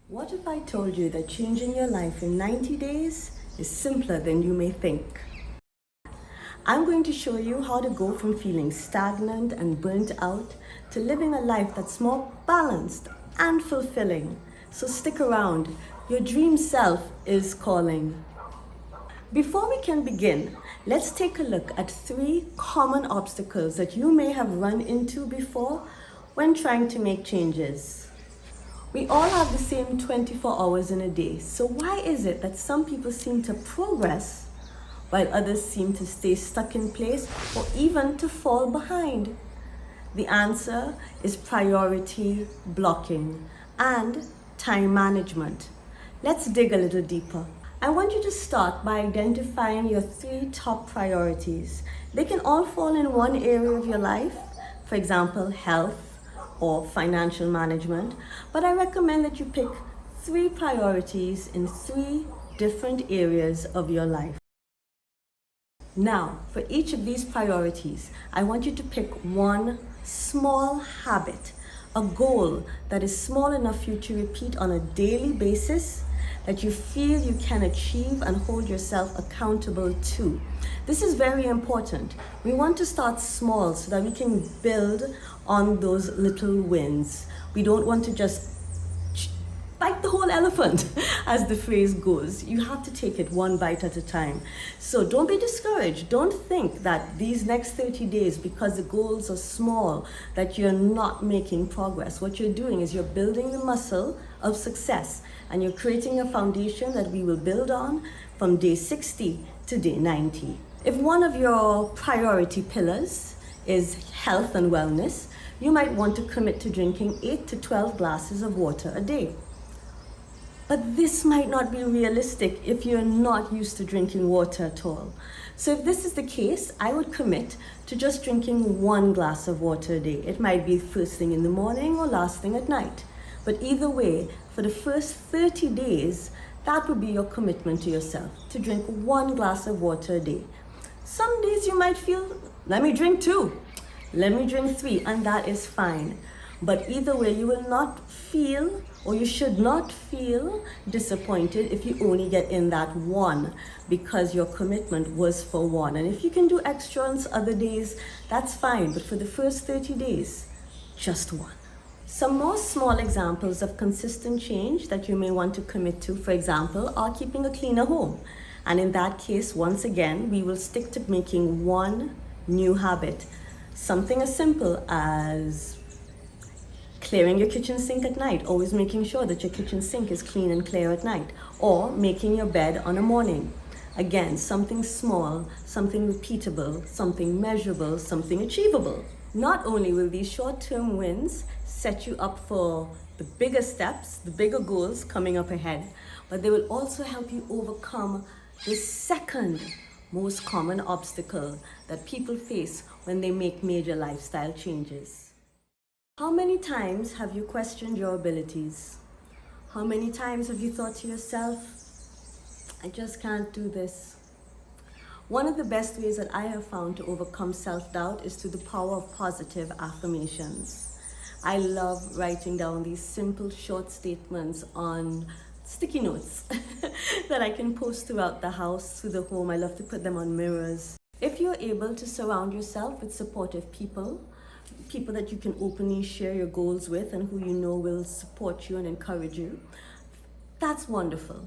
What if I told you that changing your life in 90 days is simpler than you may think? I'm going to show you how to go from feeling stagnant and burnt out to living a life that's more balanced and fulfilling. So stick around, your dream self is calling. Before we can begin, let's take a look at 3 common obstacles that you may have run into before when trying to make changes. We all have the same 24 hours in a day, so why is it that some people seem to progress while others seem to stay stuck in place or even to fall behind? The answer is priority blocking and time management. Let's dig a little deeper. I want you to start by identifying your 3 top priorities. They can all fall in one area of your life, for example, health or financial management, but I recommend that you pick 3 priorities in 3 different areas of your life. Now, for each of these priorities, I want you to pick one small habit, a goal that is small enough for you to repeat on a daily basis that you feel you can achieve and hold yourself accountable to. This is very important. We want to start small so that we can build on those little wins. We don't want to just bite the whole elephant, as the phrase goes. You have to take it one bite at a time. So don't be discouraged. Don't think that these next 30 days, because the goals are small, that you're not making progress. What you're doing is you're building the muscle of success, and you're creating a foundation that we will build on from day 60 to day 90. If one of your priority pillars is health and wellness, you might want to commit to drinking 8 to 12 glasses of water a day. But this might not be realistic if you're not used to drinking water at all. So if this is the case, I would commit to just drinking 1 glass of water a day. It might be first thing in the morning or last thing at night. But either way, for the first 30 days, that would be your commitment to yourself, to drink 1 glass of water a day. Some days you might feel, let me drink 2, let me drink 3, and that is fine. But either way, you will not feel, or you should not feel disappointed if you only get in that 1, because your commitment was for 1. And if you can do extra on other days, that's fine. But for the first 30 days, just 1. Some more small examples of consistent change that you may want to commit to, for example, are keeping a cleaner home. And in that case, once again, we will stick to making 1 new habit. Something as simple as clearing your kitchen sink at night, always making sure that your kitchen sink is clean and clear at night, or making your bed on a morning. Again, something small, something repeatable, something measurable, something achievable. Not only will these short-term wins set you up for the bigger steps, the bigger goals coming up ahead, but they will also help you overcome the second most common obstacle that people face when they make major lifestyle changes. How many times have you questioned your abilities? How many times have you thought to yourself, I just can't do this? One of the best ways that I have found to overcome self-doubt is through the power of positive affirmations. I love writing down these simple short statements on sticky notes that I can post throughout the house, through the home. I love to put them on mirrors. If you're able to surround yourself with supportive people that you can openly share your goals with and who you know will support you and encourage you, that's wonderful.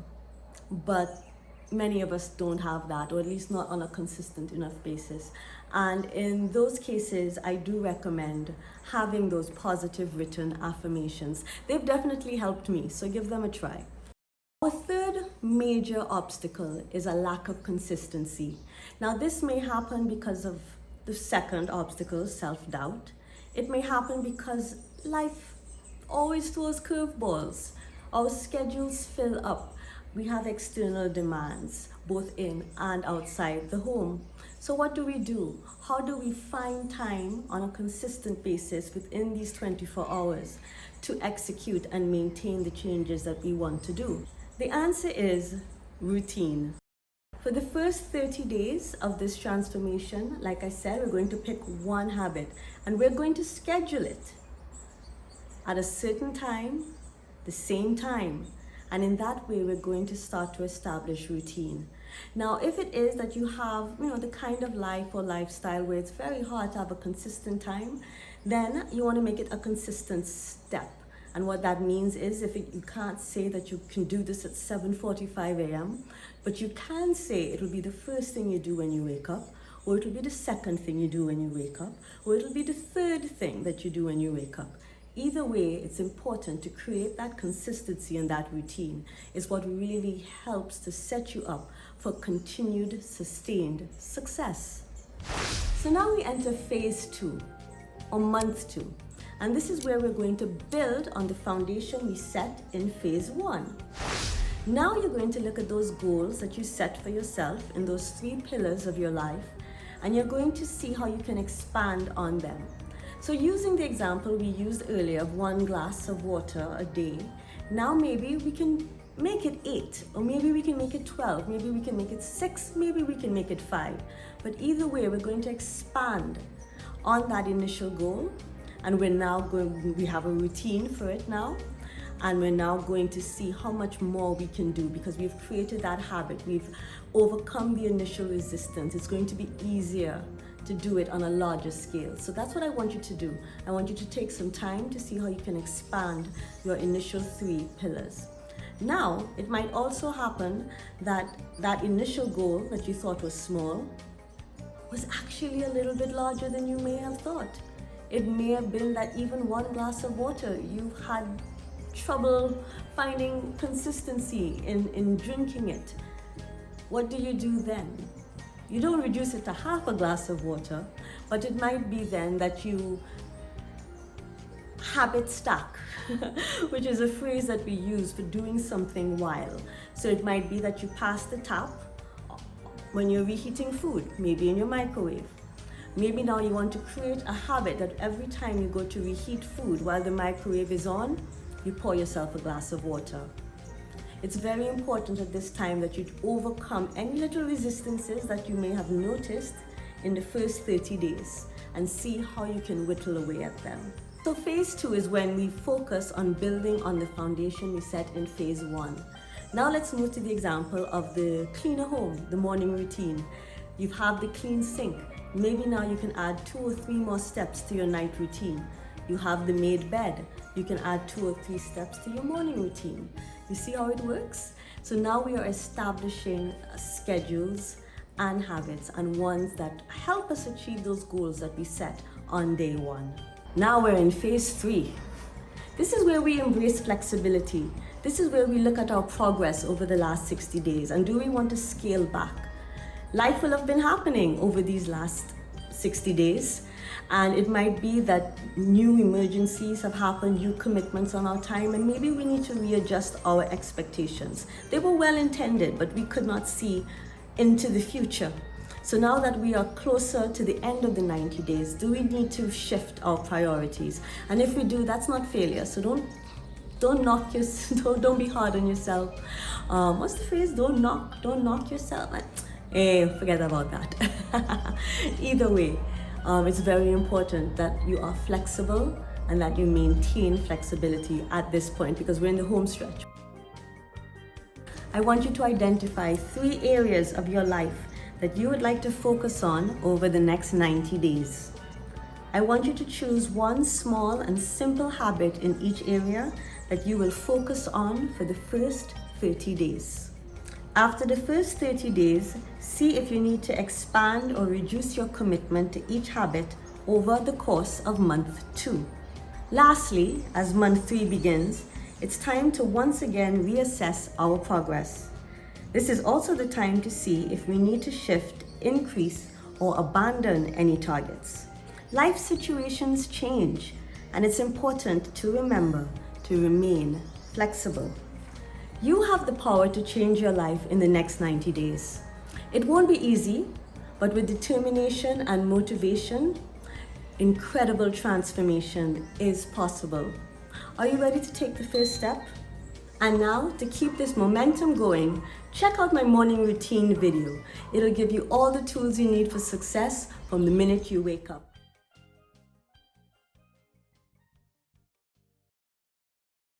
But many of us don't have that, or at least not on a consistent enough basis. And in those cases, I do recommend having those positive written affirmations. They've definitely helped me, so give them a try. Our third major obstacle is a lack of consistency. Now, this may happen because of the second obstacle, self-doubt. It may happen because life always throws curveballs. Our schedules fill up. We have external demands, both in and outside the home. So what do? How do we find time on a consistent basis within these 24 hours to execute and maintain the changes that we want to do? The answer is routine. For the first 30 days of this transformation, like I said, we're going to pick 1 habit and we're going to schedule it at a certain time the same time. And in that way, we're going to start to establish routine. Now, if it is that you have, the kind of life or lifestyle where it's very hard to have a consistent time, then you want to make it a consistent step. And what that means is you can't say that you can do this at 7:45 a.m., but you can say it will be the first thing you do when you wake up, or it will be the second thing you do when you wake up, or it will be the third thing that you do when you wake up. Either way, it's important to create that consistency and that routine is what really helps to set you up for continued, sustained success. So now we enter phase 2, or month 2. And this is where we're going to build on the foundation we set in phase 1. Now you're going to look at those goals that you set for yourself in those 3 pillars of your life, and you're going to see how you can expand on them. So using the example we used earlier of 1 glass of water a day, now maybe we can make it 8, or maybe we can make it 12, maybe we can make it 6, maybe we can make it 5. But either way, we're going to expand on that initial goal, and we have a routine for it now, and we're now going to see how much more we can do because we've created that habit. We've overcome the initial resistance. It's going to be easier to do it on a larger scale. So that's what I want you to do. I want you to take some time to see how you can expand your initial 3 pillars. Now, it might also happen that that initial goal that you thought was small was actually a little bit larger than you may have thought. It may have been that even 1 glass of water, you had trouble finding consistency in drinking it. What do you do then? You don't reduce it to half a glass of water, but it might be then that you habit stack, which is a phrase that we use for doing something while. So it might be that you pass the tap when you're reheating food, maybe in your microwave. Maybe now you want to create a habit that every time you go to reheat food while the microwave is on, you pour yourself a glass of water. It's very important at this time that you overcome any little resistances that you may have noticed in the first 30 days and see how you can whittle away at them. So phase 2 is when we focus on building on the foundation we set in phase 1. Now let's move to the example of the cleaner home, the morning routine. You have the clean sink. Maybe now you can add 2 or 3 more steps to your night routine. You have the made bed. You can add 2 or 3 steps to your morning routine. You see how it works? So now we are establishing schedules and habits, and ones that help us achieve those goals that we set on day 1. Now we're in phase 3. This is where we embrace flexibility. This is where we look at our progress over the last 60 days and do we want to scale back? Life will have been happening over these last 60 days, and it might be that new emergencies have happened, new commitments on our time, and maybe we need to readjust our expectations. They were well intended, but we could not see into the future. So now that we are closer to the end of the 90 days, do we need to shift our priorities? And if we do, that's not failure. So don't be hard on yourself. What's the phrase? Don't knock yourself. Forget about that. Either way, it's very important that you are flexible and that you maintain flexibility at this point because we're in the home stretch. I want you to identify 3 areas of your life that you would like to focus on over the next 90 days. I want you to choose 1 small and simple habit in each area that you will focus on for the first 30 days. After the first 30 days, see if you need to expand or reduce your commitment to each habit over the course of month 2. Lastly, as month 3 begins, it's time to once again reassess our progress. This is also the time to see if we need to shift, increase, or abandon any targets. Life situations change, and it's important to remember to remain flexible. You have the power to change your life in the next 90 days. It won't be easy, but with determination and motivation, incredible transformation is possible. Are you ready to take the first step? And now, to keep this momentum going, check out my morning routine video. It'll give you all the tools you need for success from the minute you wake up.